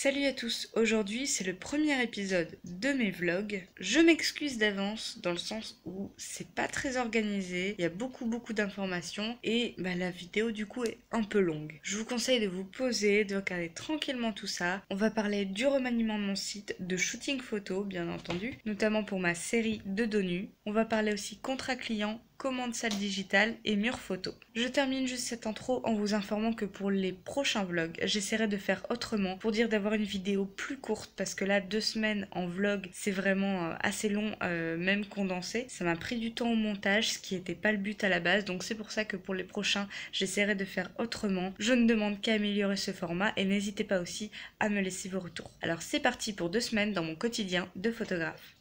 Salut à tous, aujourd'hui c'est le premier épisode de mes vlogs. Je m'excuse d'avance dans le sens où c'est pas très organisé, il y a beaucoup d'informations et la vidéo du coup est un peu longue. Je vous conseille de vous poser, de regarder tranquillement tout ça. On va parler du remaniement de mon site, de shooting photo bien entendu, notamment pour ma série de dos nus. On va parler aussi contrat client, commande salle digitale et mur photo. Je termine juste cette intro en vous informant que pour les prochains vlogs, j'essaierai de faire autrement pour dire d'avoir une vidéo plus courte parce que là 2 semaines en vlog c'est vraiment assez long, même condensé. Ça m'a pris du temps au montage, ce qui n'était pas le but à la base, donc c'est pour ça que pour les prochains j'essaierai de faire autrement. Je ne demande qu'à améliorer ce format et n'hésitez pas aussi à me laisser vos retours. Alors c'est parti pour 2 semaines dans mon quotidien de photographe.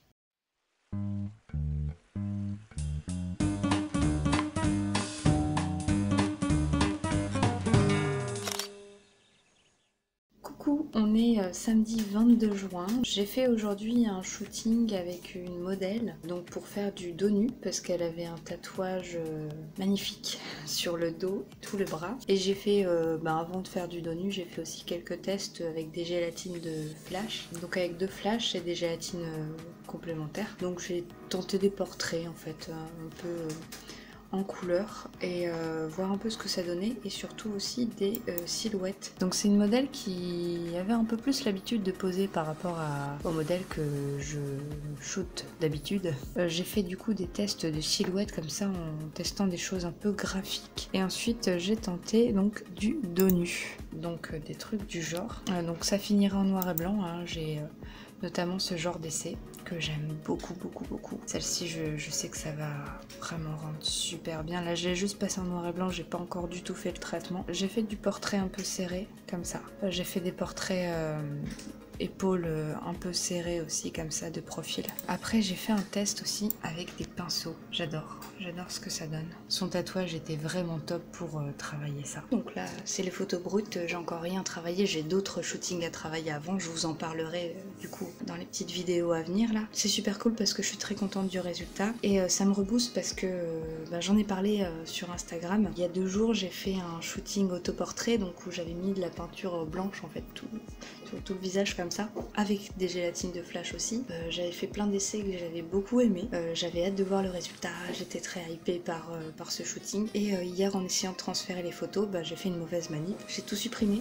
Coucou, on est samedi 22 juin. J'ai fait aujourd'hui un shooting avec une modèle, donc pour faire du dos nu, parce qu'elle avait un tatouage magnifique sur le dos et tout le bras. Et j'ai fait, avant de faire du dos nu, j'ai fait aussi quelques tests avec des gélatines de flash. Donc avec 2 flashs et des gélatines complémentaires. Donc j'ai tenté des portraits en fait, un peu en couleur et voir un peu ce que ça donnait et surtout aussi des silhouettes. Donc c'est une modèle qui avait un peu plus l'habitude de poser par rapport au modèle que je shoot d'habitude. J'ai fait du coup des tests de silhouettes comme ça en testant des choses un peu graphiques et ensuite j'ai tenté donc du dos nu, donc des trucs du genre. Donc ça finira en noir et blanc, hein. J'ai notamment ce genre d'essai que j'aime beaucoup. Celle-ci je sais que ça va vraiment rendre super bien. Là j'ai juste passé en noir et blanc, j'ai pas encore du tout fait le traitement. J'ai fait du portrait un peu serré comme ça. J'ai fait des portraits épaules un peu serrées aussi comme ça de profil. Après j'ai fait un test aussi avec des pinceaux. J'adore ce que ça donne. Son tatouage était vraiment top pour travailler ça. Donc là c'est les photos brutes, j'ai encore rien travaillé, j'ai d'autres shootings à travailler avant, je vous en parlerai du coup dans les petites vidéos à venir là. C'est super cool parce que je suis très contente du résultat et ça me rebooste parce que j'en ai parlé sur Instagram. Il y a 2 jours j'ai fait un shooting autoportrait donc où j'avais mis de la peinture blanche en fait sur tout le visage comme ça, avec des gélatines de flash aussi. J'avais fait plein d'essais que j'avais beaucoup aimé. J'avais hâte de voir le résultat, j'étais très hypée par ce shooting. Et hier, en essayant de transférer les photos, j'ai fait une mauvaise manip. J'ai tout supprimé,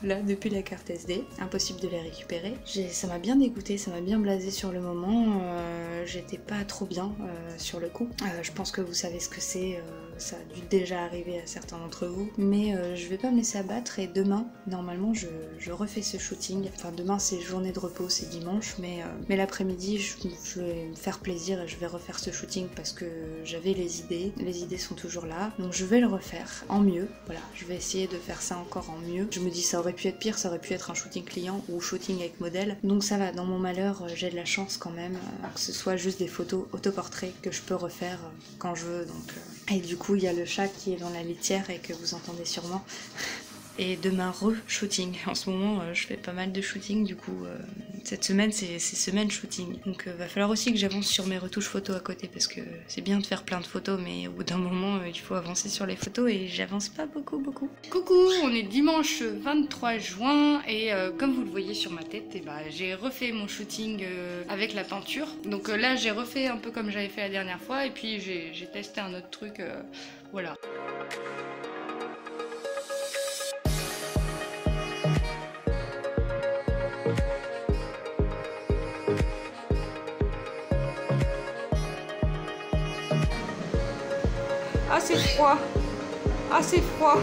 là, depuis la carte SD. Impossible de les récupérer. Ça m'a bien dégoûté, ça m'a bien blasé sur le moment. J'étais pas trop bien sur le coup. Je pense que vous savez ce que c'est. Ça a dû déjà arriver à certains d'entre vous. Mais je vais pas me laisser abattre et demain, normalement, je refais ce shooting. Enfin, demain, c'est journée de repos, c'est dimanche, mais l'après-midi, je vais me faire plaisir et je vais refaire ce shooting parce que j'avais les idées. Les idées sont toujours là. Donc, je vais le refaire en mieux. Voilà, je vais essayer de faire ça encore en mieux. Je me dis, ça aurait pu être pire, ça aurait pu être un shooting client ou shooting avec modèle. Donc, ça va, dans mon malheur, j'ai de la chance quand même que ce soit juste des photos autoportraits que je peux refaire quand je veux. Donc, et du coup, il y a le chat qui est dans la litière et que vous entendez sûrement. Et demain, re-shooting. En ce moment, je fais pas mal de shooting, du coup, cette semaine, c'est semaine shooting. Donc, va falloir aussi que j'avance sur mes retouches photos à côté, parce que c'est bien de faire plein de photos, mais au bout d'un moment, il faut avancer sur les photos, et j'avance pas beaucoup. Coucou, on est dimanche 23 juin, et comme vous le voyez sur ma tête, j'ai refait mon shooting avec la peinture. Donc là, j'ai refait un peu comme j'avais fait la dernière fois, et puis j'ai testé un autre truc, voilà. Ah c'est froid. Ah c'est froid.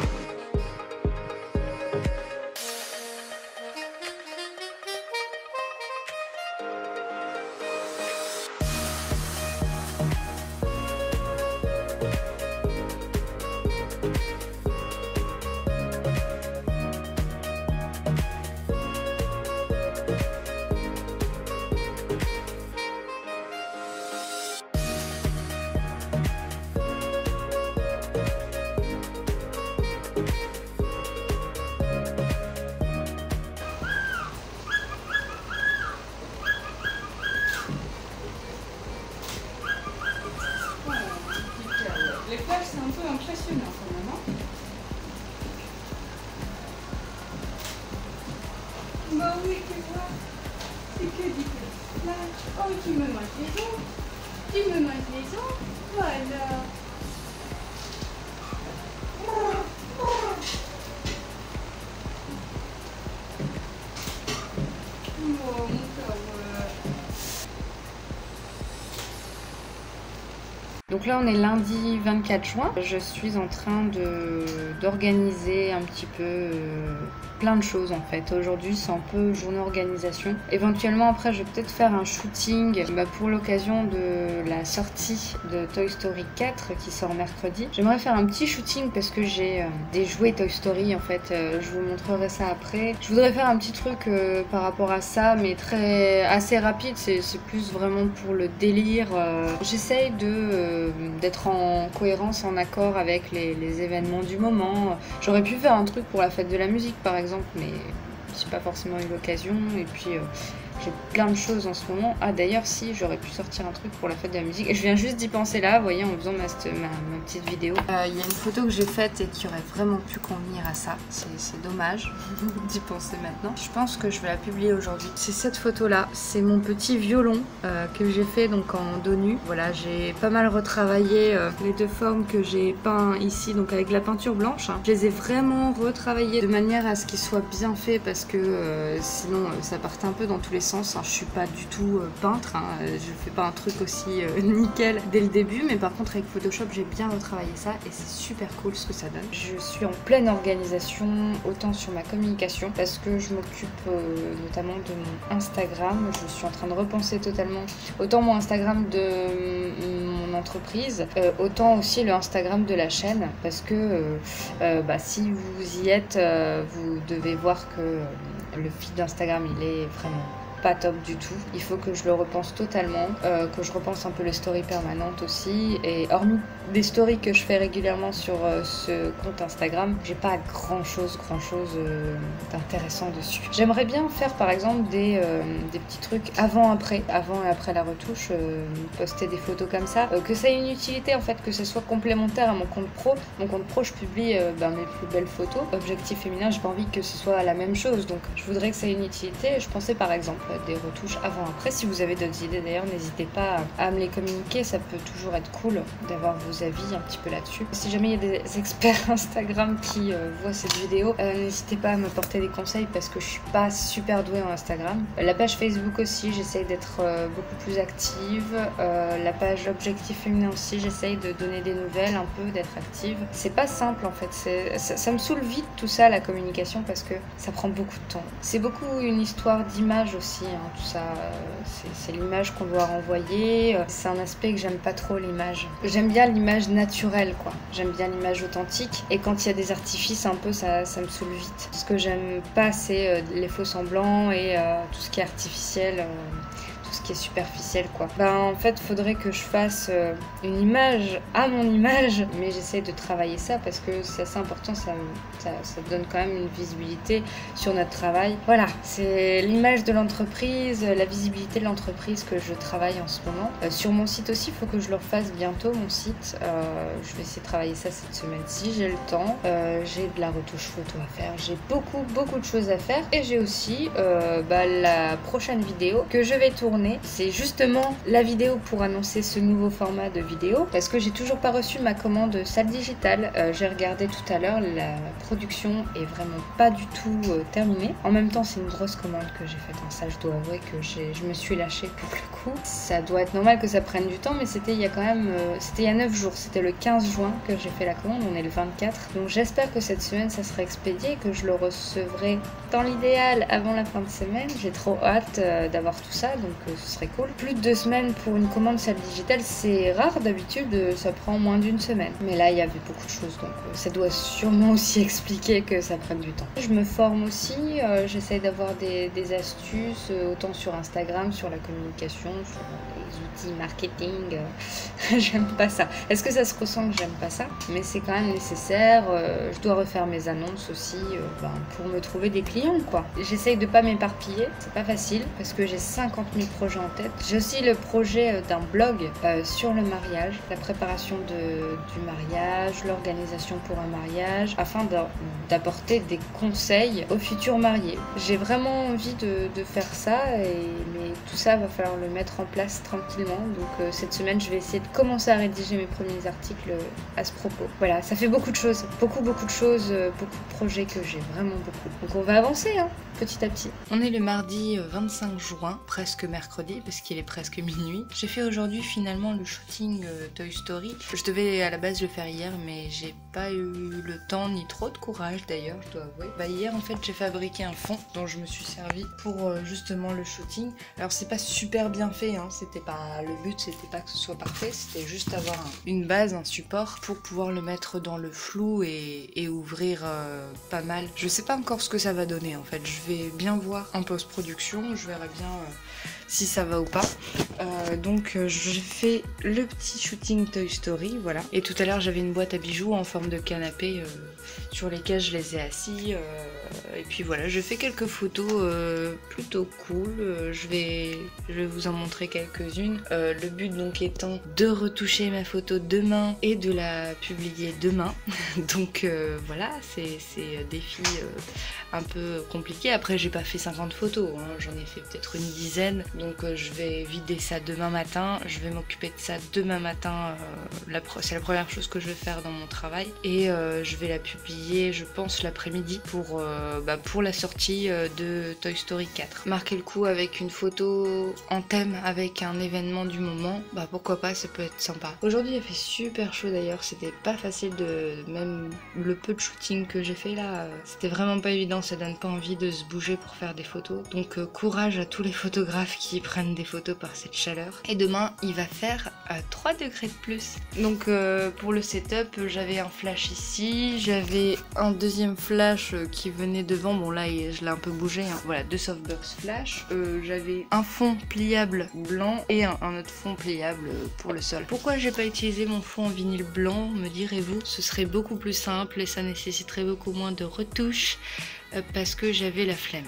Bah oui, tu vois, c'est que du personnage. Oh, tu me manges les os. Tu me manges les os. Voilà. Oh, mon cœur. Donc là on est lundi 24 juin, je suis en train d'organiser un petit peu plein de choses en fait. Aujourd'hui c'est un peu journée organisation. Éventuellement après je vais peut-être faire un shooting pour l'occasion de la sortie de Toy Story 4 qui sort mercredi. J'aimerais faire un petit shooting parce que j'ai des jouets Toy Story en fait, je vous montrerai ça après. Je voudrais faire un petit truc par rapport à ça mais assez rapide, c'est plus vraiment pour le délire. J'essaye d'être en cohérence, en accord avec les événements du moment. J'aurais pu faire un truc pour la fête de la musique par exemple, mais j'ai pas forcément eu l'occasion. Et puis j'ai plein de choses en ce moment. Ah d'ailleurs si, j'aurais pu sortir un truc pour la fête de la musique. Et je viens juste d'y penser là, vous voyez, en faisant ma petite vidéo. Il y a une photo que j'ai faite et qui aurait vraiment pu convenir à ça. C'est dommage d'y penser maintenant. Je pense que je vais la publier aujourd'hui. C'est cette photo là. C'est mon petit violon que j'ai fait donc en dos nu. Voilà, j'ai pas mal retravaillé les deux formes que j'ai peint ici, donc avec la peinture blanche. Je les ai vraiment retravaillées de manière à ce qu'ils soient bien faits parce que sinon ça partait un peu dans tous les sens. Je suis pas du tout peintre, je fais pas un truc aussi nickel dès le début, mais par contre avec Photoshop j'ai bien retravaillé ça et c'est super cool ce que ça donne. Je suis en pleine organisation autant sur ma communication parce que je m'occupe notamment de mon Instagram. Je suis en train de repenser totalement autant mon Instagram de mon entreprise, autant aussi le Instagram de la chaîne parce que si vous y êtes, vous devez voir que le feed d'Instagram il est vraiment pas top du tout. Il faut que je le repense totalement, que je repense un peu les stories permanentes aussi. Et hormis des stories que je fais régulièrement sur ce compte Instagram, j'ai pas grand chose d'intéressant dessus. J'aimerais bien faire par exemple des petits trucs avant et après la retouche, poster des photos comme ça, que ça ait une utilité en fait, que ce soit complémentaire à mon compte pro. Mon compte pro, je publie mes plus belles photos. Objectif féminin, j'ai pas envie que ce soit la même chose, donc je voudrais que ça ait une utilité. Je pensais par exemple des retouches avant-après. Si vous avez d'autres idées d'ailleurs, n'hésitez pas à me les communiquer, ça peut toujours être cool d'avoir vos avis un petit peu là-dessus. Si jamais il y a des experts Instagram qui voient cette vidéo, n'hésitez pas à m'apporter des conseils parce que je suis pas super douée en Instagram. La page Facebook aussi, j'essaye d'être beaucoup plus active. La page Objectif Féminin aussi, j'essaye de donner des nouvelles un peu, d'être active. C'est pas simple en fait, ça me saoule vite tout ça, la communication, parce que ça prend beaucoup de temps. C'est beaucoup une histoire d'image aussi. Tout ça, c'est l'image qu'on doit renvoyer. C'est un aspect que j'aime pas trop, l'image. J'aime bien l'image naturelle, quoi. J'aime bien l'image authentique. Et quand il y a des artifices, un peu, ça me saoule vite. Ce que j'aime pas, c'est les faux semblants et tout ce qui est artificiel. Ce qui est superficiel quoi. En fait faudrait que je fasse une image à mon image, mais j'essaie de travailler ça parce que c'est assez important, ça donne quand même une visibilité sur notre travail. Voilà, c'est l'image de l'entreprise, la visibilité de l'entreprise que je travaille en ce moment. Sur mon site aussi, il faut que je le refasse bientôt, mon site. Je vais essayer de travailler ça cette semaine-ci, j'ai le temps. J'ai de la retouche photo à faire, j'ai beaucoup de choses à faire et j'ai aussi la prochaine vidéo que je vais tourner. C'est justement la vidéo pour annoncer ce nouveau format de vidéo parce que j'ai toujours pas reçu ma commande salle digitale. J'ai regardé tout à l'heure, la production est vraiment pas du tout terminée. En même temps c'est une grosse commande que j'ai faite, ça je dois avouer que je me suis lâchée pour le coup. Ça doit être normal que ça prenne du temps mais c'était il y a quand même c'était il y a 9 jours, c'était le 15 juin que j'ai fait la commande, on est le 24. Donc j'espère que cette semaine ça sera expédié et que je le recevrai dans l'idéal avant la fin de semaine. J'ai trop hâte d'avoir tout ça, donc ce serait cool. Plus de 2 semaines pour une commande salle digitale, c'est rare, d'habitude ça prend moins d'1 semaine. Mais là il y avait beaucoup de choses, donc ça doit sûrement aussi expliquer que ça prenne du temps. Je me forme aussi, j'essaye d'avoir des astuces, autant sur Instagram, sur la communication, sur outils marketing. J'aime pas ça. Est-ce que ça se ressent que j'aime pas ça? Mais c'est quand même nécessaire. Je dois refaire mes annonces aussi pour me trouver des clients, quoi. J'essaye de pas m'éparpiller. C'est pas facile parce que j'ai 50 000 projets en tête. J'ai aussi le projet d'un blog sur le mariage, la préparation du mariage, l'organisation pour un mariage, afin d'apporter des conseils aux futurs mariés. J'ai vraiment envie de faire ça, mais tout ça va falloir le mettre en place tranquillement. Donc cette semaine, je vais essayer de commencer à rédiger mes premiers articles à ce propos. Voilà, ça fait beaucoup de choses, beaucoup de choses, beaucoup de projets que j'ai, vraiment beaucoup. Donc on va avancer, hein, petit à petit. On est le mardi 25 juin, presque mercredi, parce qu'il est presque minuit. J'ai fait aujourd'hui finalement le shooting Toy Story. Je devais à la base le faire hier, mais j'ai pas eu le temps ni trop de courage d'ailleurs, je dois avouer. Hier en fait j'ai fabriqué un fond dont je me suis servi pour justement le shooting. Alors c'est pas super bien fait, hein. C'était pas le but, c'était pas que ce soit parfait, c'était juste avoir une base, un support pour pouvoir le mettre dans le flou et ouvrir pas mal. Je sais pas encore ce que ça va donner en fait, je vais bien voir en post-production, je verrai bien si ça va ou pas. Donc j'ai fait le petit shooting Toy Story, voilà. Et tout à l'heure j'avais une boîte à bijoux en forme de canapé sur lesquels je les ai assis. Et puis voilà, je fais quelques photos plutôt cool. Je vais vous en montrer quelques-unes. Le but donc étant de retoucher ma photo demain et de la publier demain. Donc voilà, c'est défi un peu compliqué. Après j'ai pas fait 50 photos, hein. J'en ai fait peut-être une dizaine. Donc je vais vider ça demain matin. Je vais m'occuper de ça demain matin. C'est la première chose que je vais faire dans mon travail. Et je vais la publier, je pense, l'après-midi pour la sortie de Toy Story 4. Marquer le coup avec une photo en thème avec un événement du moment, pourquoi pas, ça peut être sympa. Aujourd'hui il a fait super chaud d'ailleurs, c'était pas facile même le peu de shooting que j'ai fait là, c'était vraiment pas évident, ça donne pas envie de se bouger pour faire des photos. Donc courage à tous les photographes qui prennent des photos par cette chaleur. Et demain il va faire 3 degrés de plus. Donc pour le setup, j'avais un flash ici, j'avais un deuxième flash qui venait devant, bon là je l'ai un peu bougé, hein. Voilà, 2 softbox flash. J'avais un fond pliable blanc et un autre fond pliable pour le sol. Pourquoi j'ai pas utilisé mon fond en vinyle blanc, me direz-vous? Ce serait beaucoup plus simple et ça nécessiterait beaucoup moins de retouches parce que j'avais la flemme.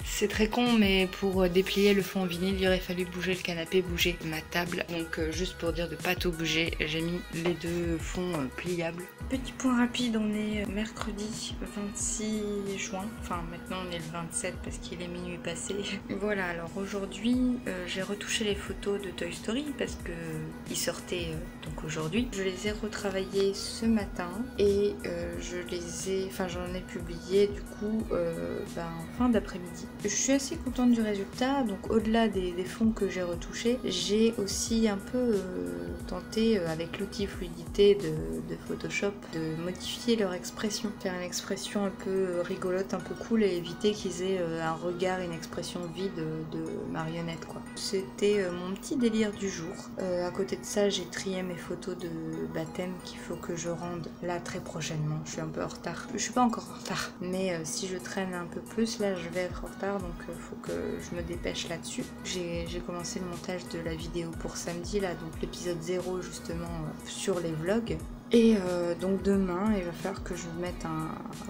C'est très con, mais pour déplier le fond en vinyle, il aurait fallu bouger le canapé, bouger ma table. Donc juste pour dire de pas tout bouger, j'ai mis les 2 fonds pliables. Petit point rapide, on est mercredi 26 juin. Enfin maintenant on est le 27 parce qu'il est minuit passé. Voilà, alors aujourd'hui j'ai retouché les photos de Toy Story parce que ils sortaient donc aujourd'hui. Je les ai retravaillées ce matin et j'en ai publié du coup en fin d'après-midi. Je suis assez contente du résultat, donc au-delà des fonds que j'ai retouchés, j'ai aussi un peu tenté avec l'outil fluidité de Photoshop de modifier leur expression, faire une expression un peu rigolote, un peu cool et éviter qu'ils aient un regard, une expression vide de marionnette quoi. C'était mon petit délire du jour. À côté de ça, j'ai trié mes photos de baptême qu'il faut que je rende là très prochainement. Je suis un peu en retard. Je suis pas encore en retard, mais si je traîne un peu plus là, je vais être en retard, donc faut que je me dépêche là-dessus. J'ai commencé le montage de la vidéo pour samedi là, donc l'épisode 0 justement sur les vlogs. Et donc demain, il va falloir que je mette un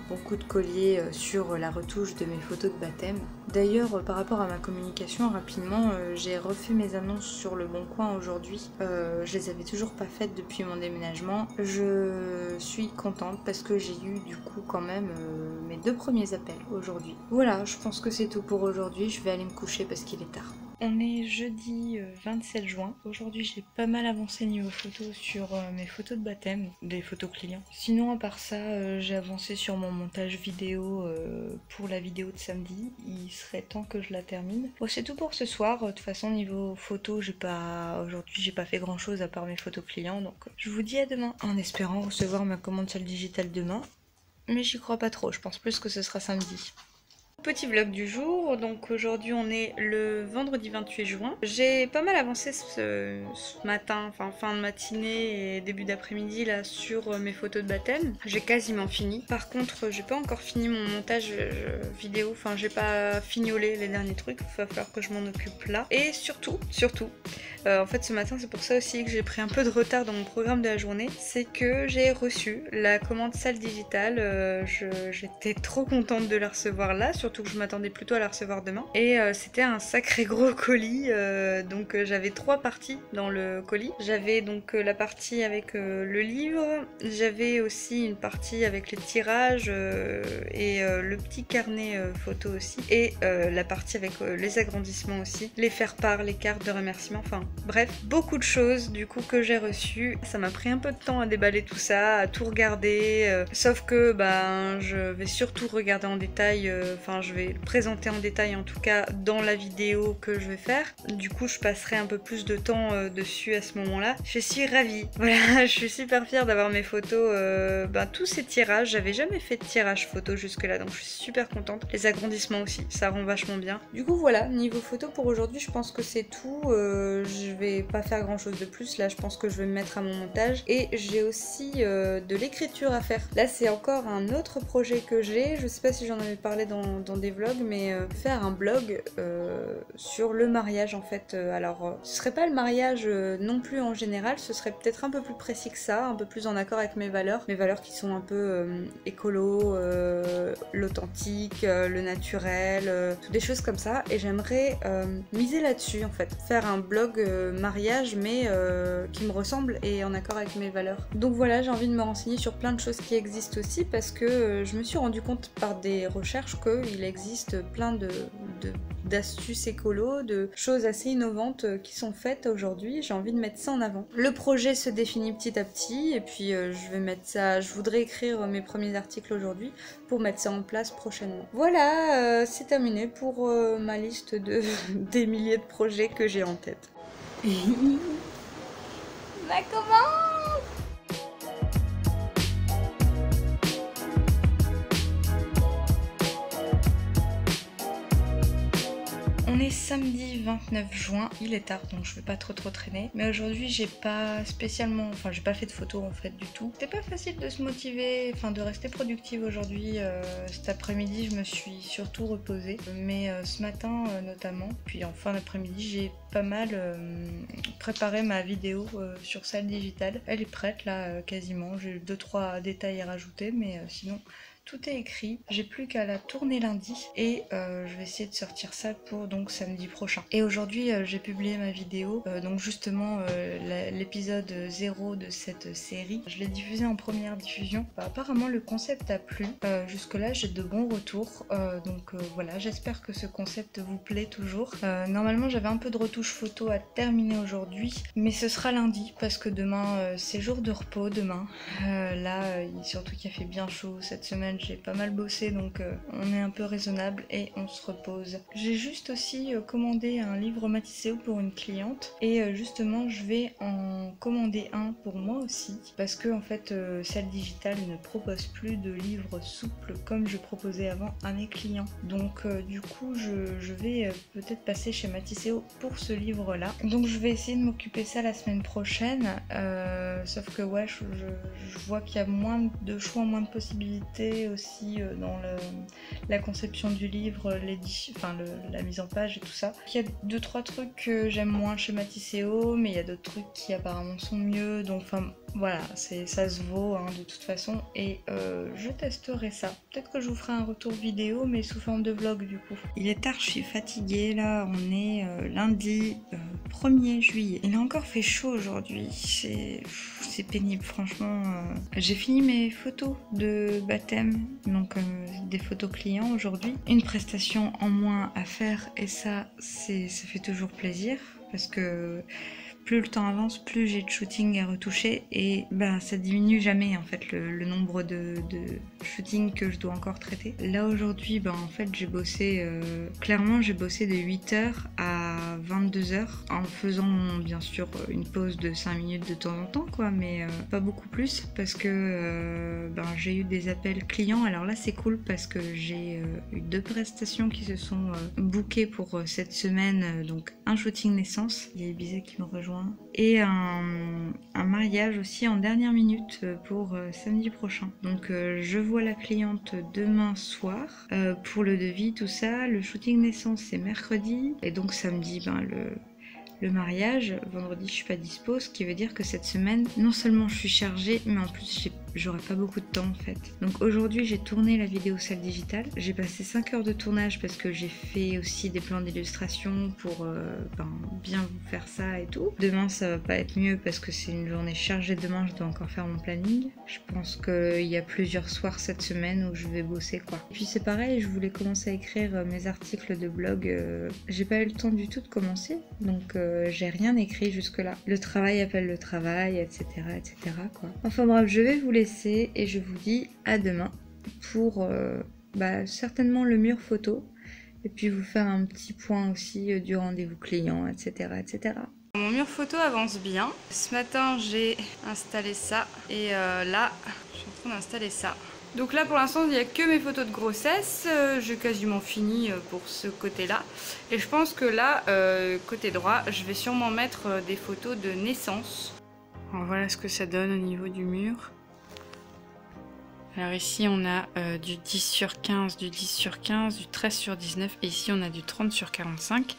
bon coup de collier sur la retouche de mes photos de baptême. D'ailleurs, par rapport à ma communication, rapidement, j'ai refait mes annonces sur Le Bon Coin aujourd'hui. Je les avais toujours pas faites depuis mon déménagement. Je suis contente parce que j'ai eu du coup quand même mes 2 premiers appels aujourd'hui. Voilà, je pense que c'est tout pour aujourd'hui. Je vais aller me coucher parce qu'il est tard. On est jeudi 27 juin. Aujourd'hui j'ai pas mal avancé niveau photos sur mes photos de baptême, des photos clients. Sinon à part ça, j'ai avancé sur mon montage vidéo pour la vidéo de samedi. Il serait temps que je la termine. Bon, c'est tout pour ce soir. De toute façon niveau photos, aujourd'hui j'ai pas fait grand chose à part mes photos clients. Donc je vous dis à demain en espérant recevoir ma commande sur le digital demain. Mais j'y crois pas trop, je pense plus que ce sera samedi. Petit vlog du jour, donc aujourd'hui on est le vendredi 28 juin. J'ai pas mal avancé ce matin, enfin fin de matinée et début d'après-midi là sur mes photos de baptême. J'ai quasiment fini. Par contre j'ai pas encore fini mon montage vidéo, enfin j'ai pas fignolé les derniers trucs, il va falloir que je m'en occupe là. Et surtout, en fait ce matin c'est pour ça aussi que j'ai pris un peu de retard dans mon programme de la journée, c'est que j'ai reçu la commande salle digitale, j'étais trop contente de la recevoir là, surtout que je m'attendais plutôt à la recevoir demain. Et c'était un sacré gros colis, donc j'avais 3 parties dans le colis. J'avais donc la partie avec le livre, j'avais aussi une partie avec les tirages et le petit carnet photo aussi, et la partie avec les agrandissements aussi, les faire-part, les cartes de remerciement, enfin bref, beaucoup de choses du coup que j'ai reçues. Ça m'a pris un peu de temps à déballer tout ça, à tout regarder, sauf que ben je vais surtout regarder en détail, enfin je vais le présenter en détail en tout cas dans la vidéo que je vais faire. Du coup je passerai un peu plus de temps dessus à ce moment-là. Je suis ravie, voilà, je suis super fière d'avoir mes photos, tous ces tirages. J'avais jamais fait de tirage photo jusque là, donc je suis super contente. Les agrandissements aussi, ça rend vachement bien. Du coup voilà, niveau photo pour aujourd'hui je pense que c'est tout. Je vais pas faire grand chose de plus, là je pense que je vais me mettre à mon montage. Et j'ai aussi de l'écriture à faire. Là c'est encore un autre projet que j'ai, je sais pas si j'en avais parlé dans des vlogs, mais faire un blog sur le mariage en fait. Alors ce serait pas le mariage non plus en général, ce serait peut-être un peu plus précis que ça, un peu plus en accord avec mes valeurs qui sont un peu écolo, l'authentique, le naturel, toutes des choses comme ça. Et j'aimerais miser là-dessus en fait, faire un blog mariage mais qui me ressemble et en accord avec mes valeurs. Donc voilà, j'ai envie de me renseigner sur plein de choses qui existent aussi, parce que je me suis rendu compte par des recherches qu'il existe plein d'astuces écolo, de choses assez innovantes qui sont faites aujourd'hui. J'ai envie de mettre ça en avant. Le projet se définit petit à petit et puis je vais mettre ça, je voudrais écrire mes premiers articles aujourd'hui pour mettre ça en place prochainement. Voilà, c'est terminé pour ma liste des milliers de projets que j'ai en tête. Ma commande! On est samedi 29 juin, il est tard donc je vais pas trop traîner. Mais aujourd'hui j'ai pas spécialement, enfin j'ai pas fait de photos en fait du tout. C'était pas facile de se motiver, enfin de rester productive aujourd'hui. Cet après-midi je me suis surtout reposée. Mais ce matin notamment, puis en fin d'après-midi j'ai pas mal préparé ma vidéo sur salle digitale. Elle est prête là quasiment, j'ai 2-3 détails à rajouter mais sinon... tout est écrit, j'ai plus qu'à la tourner lundi et je vais essayer de sortir ça pour donc samedi prochain. Et aujourd'hui j'ai publié ma vidéo, donc justement l'épisode 0 de cette série. Je l'ai diffusé en première diffusion. Apparemment le concept a plu, jusque là j'ai de bons retours, donc voilà, j'espère que ce concept vous plaît toujours. Normalement j'avais un peu de retouche photo à terminer aujourd'hui, mais ce sera lundi parce que demain c'est jour de repos demain. Là surtout qu'il a fait bien chaud cette semaine, j'ai pas mal bossé donc on est un peu raisonnable et on se repose. J'ai juste aussi commandé un livre Matisseo pour une cliente et justement je vais en commander un pour moi aussi parce que en fait Salle Digitale ne propose plus de livres souples comme je proposais avant à mes clients. Donc du coup je vais peut-être passer chez Matisseo pour ce livre là. Donc je vais essayer de m'occuper ça la semaine prochaine, sauf que ouais je vois qu'il y a moins de choix, moins de possibilités aussi dans la conception du livre, la mise en page et tout ça. Il y a 2-3 trucs que j'aime moins chez Matisseo, mais il y a d'autres trucs qui apparemment sont mieux, donc enfin voilà, ça se vaut hein, de toute façon, et je testerai ça. Peut-être que je vous ferai un retour vidéo, mais sous forme de vlog du coup. Il est tard, je suis fatiguée, là on est lundi 1er juillet. Il a encore fait chaud aujourd'hui, c'est pénible franchement. J'ai fini mes photos de baptême, donc des photos clients aujourd'hui. Une prestation en moins à faire et ça fait toujours plaisir parce que plus le temps avance, plus j'ai de shooting à retoucher et ben ça diminue jamais en fait le nombre de shootings que je dois encore traiter. Là aujourd'hui, ben en fait j'ai bossé, clairement j'ai bossé de 8h à 22h en faisant bien sûr une pause de 5 minutes de temps en temps quoi, mais pas beaucoup plus parce que ben, j'ai eu des appels clients. Alors là c'est cool parce que j'ai eu 2 prestations qui se sont bookées pour cette semaine, donc un shooting naissance, il y a Ibiza qui me rejoint, et un mariage aussi en dernière minute pour samedi prochain. Donc je vois la cliente demain soir pour le devis, tout ça. Le shooting naissance c'est mercredi et donc samedi ben le mariage. Vendredi je suis pas dispo, ce qui veut dire que cette semaine non seulement je suis chargée mais en plus j'aurai pas beaucoup de temps en fait. Donc aujourd'hui j'ai tourné la vidéo salle digitale, j'ai passé 5 heures de tournage parce que j'ai fait aussi des plans d'illustration pour bien vous faire ça et tout. Demain ça va pas être mieux parce que c'est une journée chargée, demain je dois encore faire mon planning. Je pense qu'il y a plusieurs soirs cette semaine où je vais bosser quoi. Et puis c'est pareil, je voulais commencer à écrire mes articles de blog, j'ai pas eu le temps du tout de commencer, donc j'ai rien écrit jusque là. Le travail appelle le travail, etc. etc. quoi. Enfin bref, je vais vous laisser et je vous dis à demain pour certainement le mur photo et puis vous faire un petit point aussi du rendez-vous client, etc. etc. Mon mur photo avance bien. Ce matin j'ai installé ça et là je suis en train d'installer ça. Donc là pour l'instant il n'y a que mes photos de grossesse, j'ai quasiment fini pour ce côté là. Et je pense que là, côté droit, je vais sûrement mettre des photos de naissance. Alors voilà ce que ça donne au niveau du mur. Alors ici on a du 10/15, du 10/15, du 13/19 et ici on a du 30/45.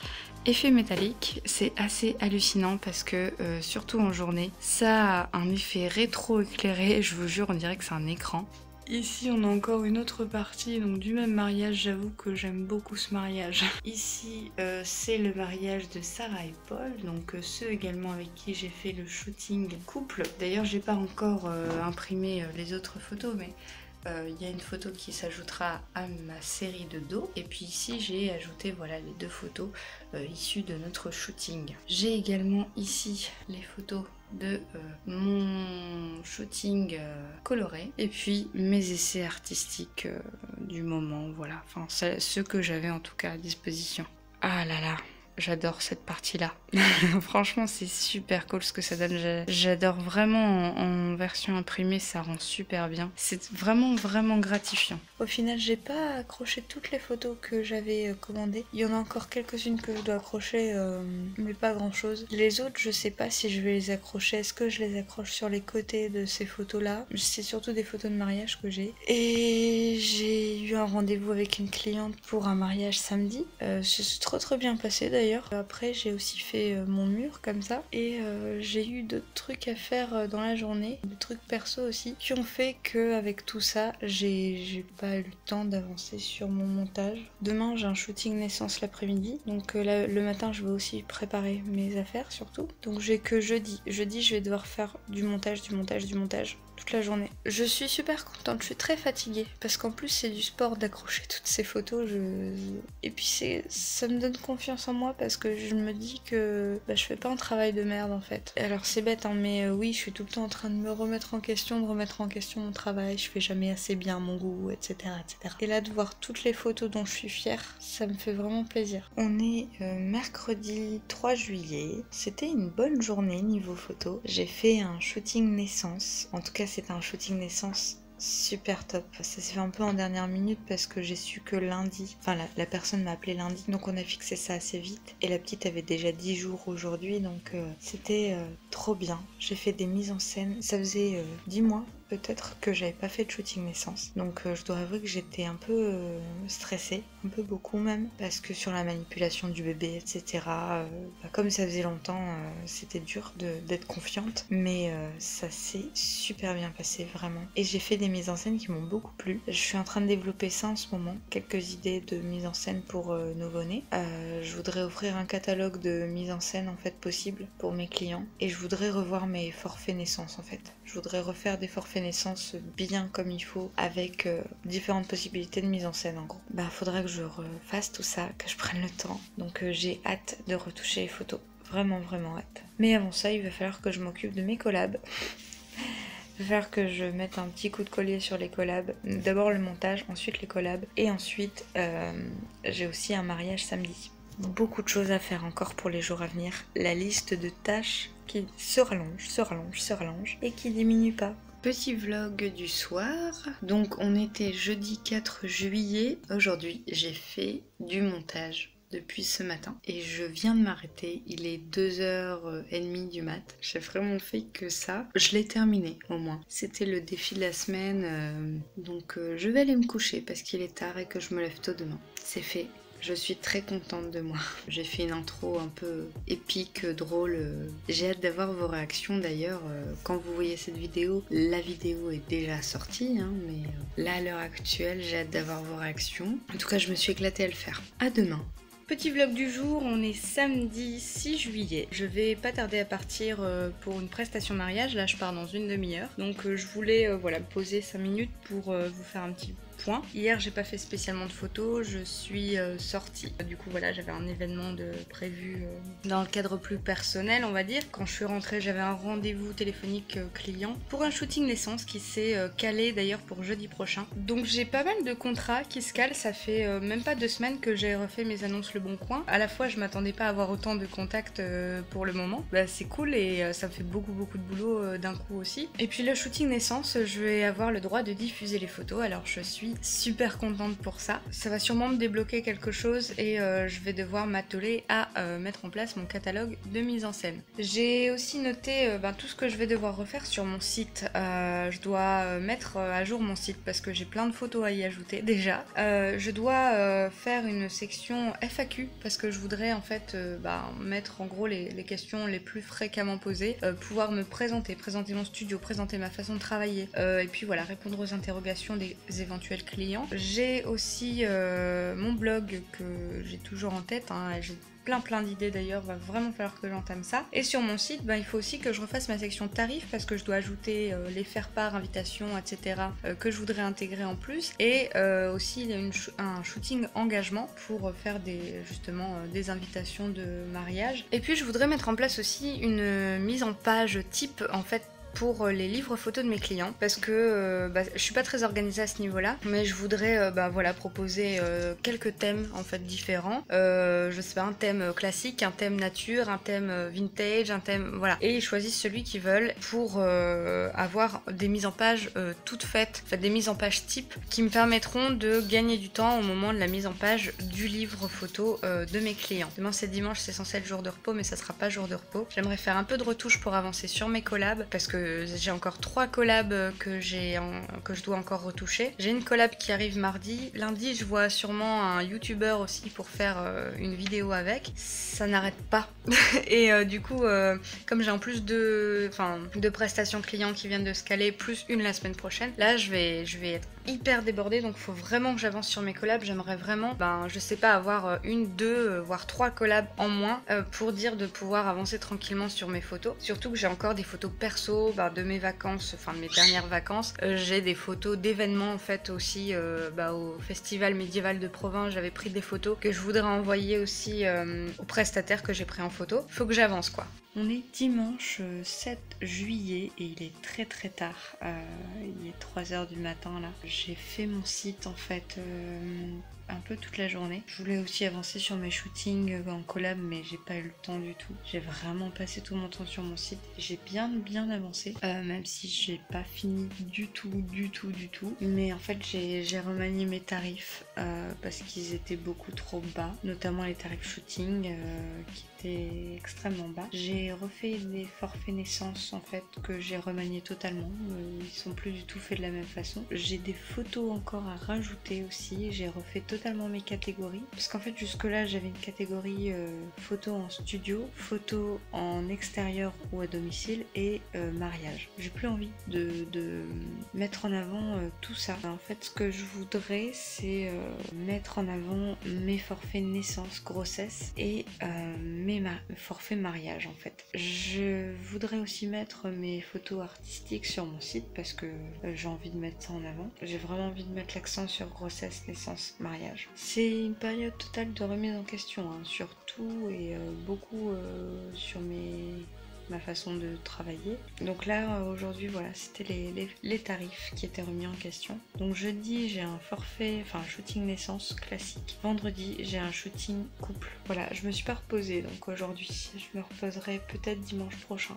Effet métallique, c'est assez hallucinant parce que surtout en journée, ça a un effet rétro-éclairé, je vous jure on dirait que c'est un écran. Ici on a encore une autre partie donc du même mariage, j'avoue que j'aime beaucoup ce mariage. Ici c'est le mariage de Sarah et Paul, donc ceux également avec qui j'ai fait le shooting couple. D'ailleurs j'ai pas encore imprimé les autres photos mais il y a une photo qui s'ajoutera à ma série de dos. Et puis ici j'ai ajouté voilà les 2 photos issues de notre shooting. J'ai également ici les photos de mon shooting coloré et puis mes essais artistiques du moment, voilà, enfin ceux que j'avais en tout cas à disposition. Ah là là, j'adore cette partie-là. Franchement, c'est super cool ce que ça donne. J'adore vraiment en version imprimée, ça rend super bien. C'est vraiment, vraiment gratifiant. Au final, j'ai pas accroché toutes les photos que j'avais commandées. Il y en a encore quelques-unes que je dois accrocher, mais pas grand-chose. Les autres, je sais pas si je vais les accrocher. Est-ce que je les accroche sur les côtés de ces photos-là? C'est surtout des photos de mariage que j'ai. Et j'ai eu un rendez-vous avec une cliente pour un mariage samedi. Ça s'est trop bien passé d'ailleurs. Après, j'ai aussi fait mon mur comme ça et j'ai eu d'autres trucs à faire dans la journée, des trucs perso aussi qui ont fait que avec tout ça j'ai pas eu le temps d'avancer sur mon montage. Demain j'ai un shooting naissance l'après-midi, donc le matin je vais aussi préparer mes affaires surtout, donc j'ai que jeudi je vais devoir faire du montage toute la journée. Je suis super contente, je suis très fatiguée parce qu'en plus c'est du sport d'accrocher toutes ces photos et puis ça me donne confiance en moi parce que je me dis que je fais pas un travail de merde en fait. Alors c'est bête hein, mais oui je suis tout le temps en train de me remettre en question, de remettre en question mon travail, je fais jamais assez bien mon goût, etc. etc. Et là de voir toutes les photos dont je suis fière, ça me fait vraiment plaisir. On est mercredi 3 juillet, c'était une bonne journée niveau photo. J'ai fait un shooting naissance, en tout cas c'était un shooting naissance super top. Ça s'est fait un peu en dernière minute parce que j'ai su que lundi, enfin la personne m'a appelé lundi, donc on a fixé ça assez vite. Et la petite avait déjà 10 jours aujourd'hui, donc c'était trop bien. J'ai fait des mises en scène, ça faisait 10 mois peut-être que j'avais pas fait de shooting naissance. Donc je dois avouer que j'étais un peu stressée, un peu beaucoup même, parce que sur la manipulation du bébé, etc. Comme ça faisait longtemps, c'était dur d'être confiante, mais ça s'est super bien passé vraiment. Et j'ai fait des mises en scène qui m'ont beaucoup plu. Je suis en train de développer ça en ce moment, quelques idées de mise en scène pour nouveau-nés. Je voudrais offrir un catalogue de mise en scène en fait possible pour mes clients, et je voudrais revoir mes forfaits naissance en fait. Je voudrais refaire des forfaits naissance bien comme il faut avec différentes possibilités de mise en scène en gros. Faudra que je refasse tout ça, que je prenne le temps. Donc j'ai hâte de retoucher les photos. vraiment hâte. Mais avant ça, il va falloir que je m'occupe de mes collabs. Il va falloir que je mette un petit coup de collier sur les collabs. D'abord le montage, ensuite les collabs. Et ensuite, j'ai aussi un mariage samedi. Beaucoup de choses à faire encore pour les jours à venir. La liste de tâches qui se rallonge et qui diminue pas. Petit vlog du soir. Donc on était jeudi 4 juillet. Aujourd'hui, j'ai fait du montage depuis ce matin et je viens de m'arrêter. Il est 2h30 du mat. J'ai vraiment fait que ça. Je l'ai terminé au moins. C'était le défi de la semaine. Donc je vais aller me coucher parce qu'il est tard et que je me lève tôt demain. C'est fait. Je suis très contente de moi. J'ai fait une intro un peu épique, drôle. J'ai hâte d'avoir vos réactions d'ailleurs. Quand vous voyez cette vidéo, la vidéo est déjà sortie. Mais là, à l'heure actuelle, j'ai hâte d'avoir vos réactions. En tout cas, je me suis éclatée à le faire. À demain. Petit vlog du jour, on est samedi 6 juillet. Je vais pas tarder à partir pour une prestation mariage. Là, je pars dans une demi-heure. Donc, je voulais voilà, poser 5 minutes pour vous faire un petit point. Hier, j'ai pas fait spécialement de photos, je suis sortie. Du coup, voilà, j'avais un événement prévu dans le cadre plus personnel, on va dire. Quand je suis rentrée, j'avais un rendez-vous téléphonique client pour un shooting naissance qui s'est calé d'ailleurs pour jeudi prochain. Donc, j'ai pas mal de contrats qui se calent. Ça fait même pas 2 semaines que j'ai refait mes annonces Le Bon Coin. À la fois, je m'attendais pas à avoir autant de contacts pour le moment. Bah, c'est cool et ça me fait beaucoup de boulot d'un coup aussi. Et puis, le shooting naissance, je vais avoir le droit de diffuser les photos. Alors, je suis super contente pour ça. Ça va sûrement me débloquer quelque chose et je vais devoir m'atteler à mettre en place mon catalogue de mise en scène. J'ai aussi noté tout ce que je vais devoir refaire sur mon site. Je dois mettre à jour mon site parce que j'ai plein de photos à y ajouter déjà. Je dois faire une section FAQ parce que je voudrais en fait mettre en gros les questions les plus fréquemment posées, pouvoir me présenter mon studio, présenter ma façon de travailler et puis voilà, répondre aux interrogations des éventuels clients. J'ai aussi mon blog que j'ai toujours en tête, j'ai plein d'idées d'ailleurs, va vraiment falloir que j'entame ça. Et sur mon site, il faut aussi que je refasse ma section tarifs parce que je dois ajouter les faire-part, invitations, etc. Que je voudrais intégrer en plus. Et aussi un shooting engagement pour faire des invitations de mariage. Et puis je voudrais mettre en place aussi une mise en page type en fait pour les livres photos de mes clients parce que je suis pas très organisée à ce niveau-là, mais je voudrais proposer quelques thèmes en fait différents. Je sais pas, un thème classique, un thème nature, un thème vintage, un thème voilà. Et ils choisissent celui qu'ils veulent pour avoir des mises en page toutes faites, en fait, des mises en page type qui me permettront de gagner du temps au moment de la mise en page du livre photo de mes clients. Demain c'est dimanche, c'est censé être jour de repos, mais ça sera pas jour de repos. J'aimerais faire un peu de retouche pour avancer sur mes collabs parce que j'ai encore 3 collabs que je dois encore retoucher. J'ai une collab qui arrive mardi. Lundi, je vois sûrement un YouTuber aussi pour faire une vidéo avec. Ça n'arrête pas. Et du coup, comme j'ai en plus de prestations clients qui viennent de se caler, plus une la semaine prochaine, là, je vais être hyper débordée. Donc, il faut vraiment que j'avance sur mes collabs. J'aimerais vraiment, je sais pas, avoir 1, 2, voire 3 collabs en moins pour dire de pouvoir avancer tranquillement sur mes photos. Surtout que j'ai encore des photos perso, de mes vacances, de mes dernières vacances. J'ai des photos d'événements en fait aussi au festival médiéval de Provins. J'avais pris des photos que je voudrais envoyer aussi aux prestataires que j'ai pris en photo. Faut que j'avance quoi. On est dimanche 7 juillet et il est très tard. Il est 3h du matin là. J'ai fait mon site en fait un peu toute la journée. Je voulais aussi avancer sur mes shootings en collab mais j'ai pas eu le temps du tout. J'ai vraiment passé tout mon temps sur mon site. J'ai bien avancé même si j'ai pas fini du tout. Mais en fait j'ai remanié mes tarifs parce qu'ils étaient beaucoup trop bas, notamment les tarifs shooting qui étaient extrêmement bas. J'ai refait des forfaits naissance en fait que j'ai remanié totalement. Ils sont plus du tout faits de la même façon. J'ai des photos encore à rajouter aussi. J'ai refait totalement mes catégories parce qu'en fait jusque là j'avais une catégorie photo en studio, photo en extérieur ou à domicile et mariage. J'ai plus envie de mettre en avant tout ça. En fait ce que je voudrais c'est mettre en avant mes forfaits naissance, grossesse et mes forfaits mariage en fait. Je voudrais aussi mettre mes photos artistiques sur mon site parce que j'ai envie de mettre ça en avant. J'ai vraiment envie de mettre l'accent sur grossesse, naissance, mariage. mariage. C'est une période totale de remise en question, hein, sur tout et beaucoup sur ma façon de travailler. Donc là aujourd'hui voilà, c'était les tarifs qui étaient remis en question. Donc jeudi j'ai un forfait, enfin un shooting naissance classique. Vendredi j'ai un shooting couple. Voilà, je me suis pas reposée, donc aujourd'hui je me reposerai peut-être dimanche prochain.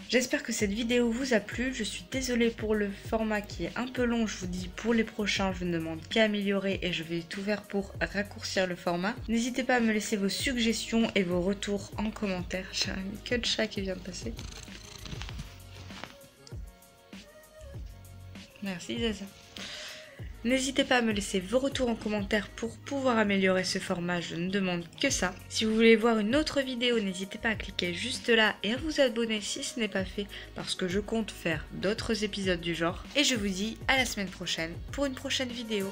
J'espère que cette vidéo vous a plu, je suis désolée pour le format qui est un peu long, je vous dis pour les prochains je ne demande qu'à améliorer et je vais tout faire pour raccourcir le format. N'hésitez pas à me laisser vos suggestions et vos retours en commentaire, j'ai un queue de chat qui vient de passer. Merci Zaza. N'hésitez pas à me laisser vos retours en commentaire pour pouvoir améliorer ce format, je ne demande que ça. Si vous voulez voir une autre vidéo, n'hésitez pas à cliquer juste là et à vous abonner si ce n'est pas fait, parce que je compte faire d'autres épisodes du genre. Et je vous dis à la semaine prochaine pour une prochaine vidéo.